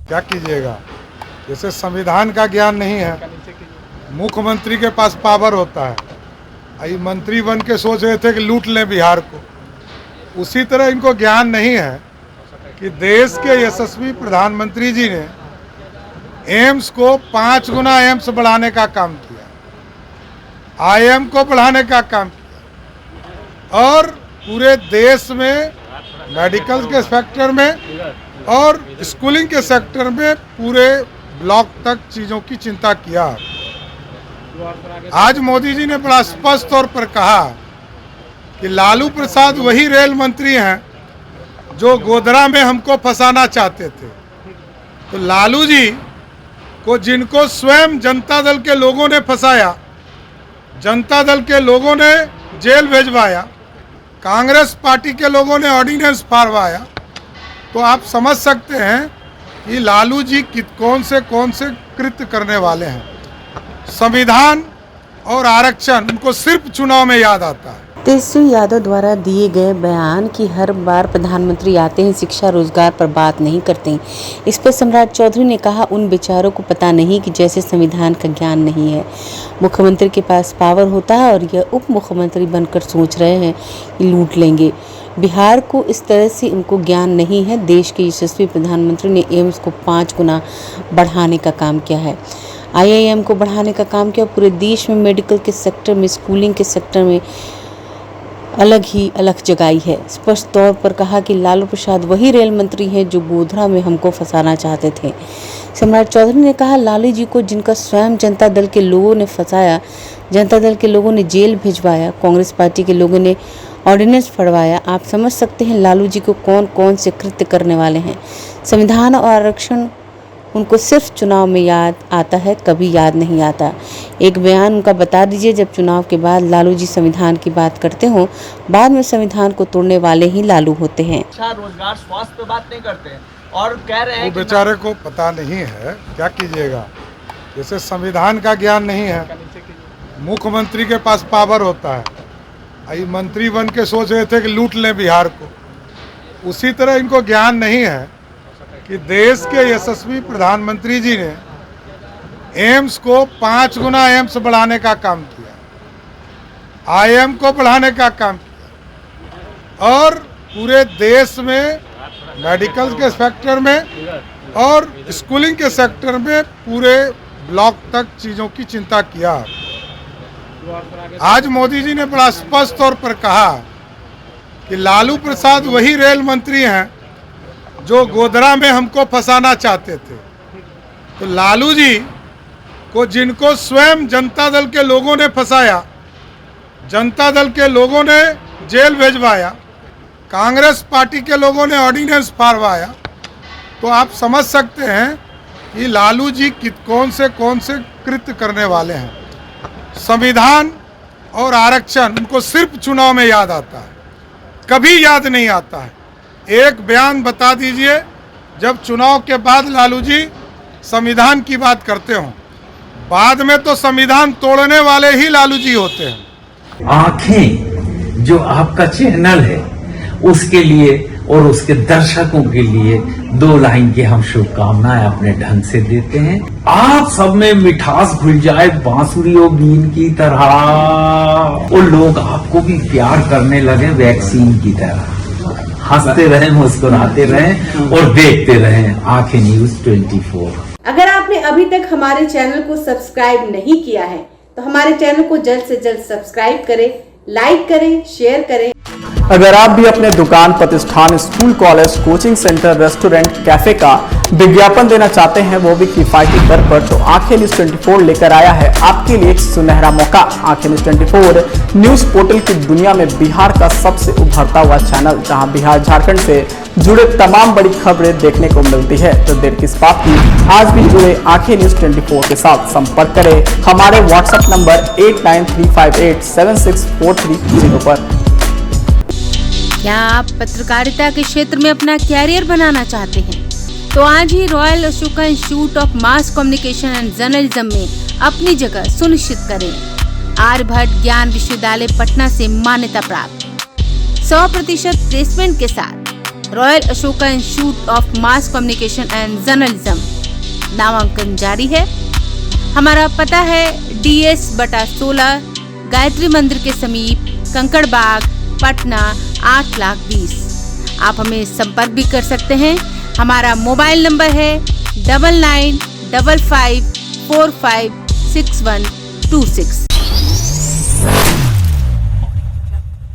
क्या कीजिएगा। जैसे संविधान का ज्ञान नहीं है, मुख्यमंत्री के पास पावर होता है, ये मंत्री बन के सोच रहे थे कि लूट लें बिहार को। उसी तरह इनको ज्ञान नहीं है कि देश के यशस्वी प्रधानमंत्री जी ने एम्स को 5 गुना एम्स बढ़ाने का काम किया, आईएम को बढ़ाने का काम किया, और पूरे देश में मेडिकल के सेक्टर में और स्कूलिंग के सेक्टर में पूरे ब्लॉक तक चीज़ों की चिंता किया। आज मोदी जी ने बड़ा स्पष्ट तौर पर कहा कि लालू प्रसाद वही रेल मंत्री हैं जो गोधरा में हमको फंसाना चाहते थे। तो लालू जी को जिनको स्वयं जनता दल के लोगों ने फंसाया, जनता दल के लोगों ने जेल भेजवाया, कांग्रेस पार्टी के लोगों ने ऑर्डिनेंस फाड़वाया, तो आप समझ सकते हैं कि लालू जी कौन से कृत्य करने वाले हैं। संविधान और आरक्षण उनको सिर्फ चुनाव में याद आता है। तेजस्वी यादव द्वारा दिए गए बयान कि हर बार प्रधानमंत्री आते हैं शिक्षा रोजगार पर बात नहीं करते, इस पर सम्राट चौधरी ने कहा उन बेचारों को पता नहीं कि जैसे संविधान का ज्ञान नहीं है। मुख्यमंत्री के पास पावर होता है और यह उप मुख्यमंत्री बनकर सोच रहे हैं कि लूट लेंगे बिहार को। इस तरह से उनको ज्ञान नहीं है। देश के यशस्वी प्रधानमंत्री ने एम्स को 5 गुना बढ़ाने का काम किया है, IIM को बढ़ाने का काम किया। पूरे देश में मेडिकल के सेक्टर में, स्कूलिंग के सेक्टर में अलग जगाई है। स्पष्ट तौर पर कहा कि लालू प्रसाद वही रेल मंत्री हैं जो गोधरा में हमको फंसाना चाहते थे। सम्राट चौधरी ने कहा लालू जी को जिनका स्वयं जनता दल के लोगों ने फंसाया, जनता दल के लोगों ने जेल भिजवाया, कांग्रेस पार्टी के लोगों ने ऑर्डिनेंस फड़वाया, आप समझ सकते हैं लालू जी को कौन से कृत्य करने वाले हैं। संविधान और आरक्षण उनको सिर्फ चुनाव में याद आता है, कभी याद नहीं आता। एक बयान उनका बता दीजिए जब चुनाव के बाद लालू जी संविधान की बात करते हो, बाद में संविधान को तोड़ने वाले ही लालू होते हैं। अच्छा रोजगार स्वास्थ्य पे बात नहीं करते हैं और कह रहे हैं वो बेचारे को पता नहीं है, क्या कीजिएगा। जैसे संविधान का ज्ञान नहीं है, मुख्यमंत्री के पास पावर होता है, ये मंत्री बन के सोच रहे थे कि लूट लें बिहार को। उसी तरह इनको ज्ञान नहीं है कि देश के यशस्वी प्रधानमंत्री जी ने एम्स को 5 गुना एम्स बढ़ाने का काम किया, आईएम को बढ़ाने का काम किया, और पूरे देश में मेडिकल के सेक्टर में और स्कूलिंग के सेक्टर में पूरे ब्लॉक तक चीज़ों की चिंता किया। आज मोदी जी ने बड़ा स्पष्ट तौर पर कहा कि लालू प्रसाद वही रेल मंत्री हैं जो गोधरा में हमको फंसाना चाहते थे। तो लालू जी को जिनको स्वयं जनता दल के लोगों ने फंसाया, जनता दल के लोगों ने जेल भेजवाया, कांग्रेस पार्टी के लोगों ने ऑर्डिनेंस फाड़वाया, तो आप समझ सकते हैं कि लालू जी कौन से कृत्य करने वाले हैं। संविधान और आरक्षण उनको सिर्फ चुनाव में याद आता है, कभी याद नहीं आता है। एक बयान बता दीजिए जब चुनाव के बाद लालू जी संविधान की बात करते हो, बाद में तो संविधान तोड़ने वाले ही लालू जी होते हैं। आंखें जो आपका चैनल है उसके लिए और उसके दर्शकों के लिए 2 लाइन की हम शुभकामनाएं अपने ढंग से देते हैं। आप सब में मिठास घुल जाए बांसुरियों बीन की तरह, और लोग आपको भी प्यार करने लगे वैक्सीन की तरह। हंसते रहें, मुस्कुराते रहें और देखते रहें आंखें न्यूज 24। अगर आपने अभी तक हमारे चैनल को सब्सक्राइब नहीं किया है तो हमारे चैनल को जल्द से जल्द सब्सक्राइब करें, लाइक करें, शेयर करें। अगर आप भी अपने दुकान, प्रतिष्ठान, school, college, coaching centre, restaurant, cafe का विज्ञापन देना चाहते हैं, वो भी किफायती दर पर, तो आंखें न्यूज 24 लेकर आया है आपके लिए एक सुनहरा मौका। आंखें न्यूज 24 न्यूज पोर्टल की दुनिया में बिहार का सबसे उभरता हुआ चैनल, जहां बिहार झारखंड से जुड़े तमाम बड़ी खबरें देखने को मिलती है। तो देर किस बात की, आज भी जुड़े आंखें न्यूज 24 के साथ संपर्क करें हमारे व्हाट्सएप नंबर 8935876430 पर। क्या आप पत्रकारिता के क्षेत्र में अपना कैरियर बनाना चाहते हैं? तो आज ही royal Ashoka institute of mass communication and journalism में अपनी जगह सुनिश्चित करें। आर्यभट्ट ज्ञान विश्वविद्यालय पटना से मान्यता प्राप्त 100% प्लेसमेंट के साथ royal Ashoka institute of mass communication and journalism. नामांकन जारी है। हमारा पता है DS/16 गायत्री मंदिर के समीप, कंकड़ बाग, पटना 8,20,000। आप हमें संपर्क भी कर सकते हैं। हमारा मोबाइल नंबर है 9955456126।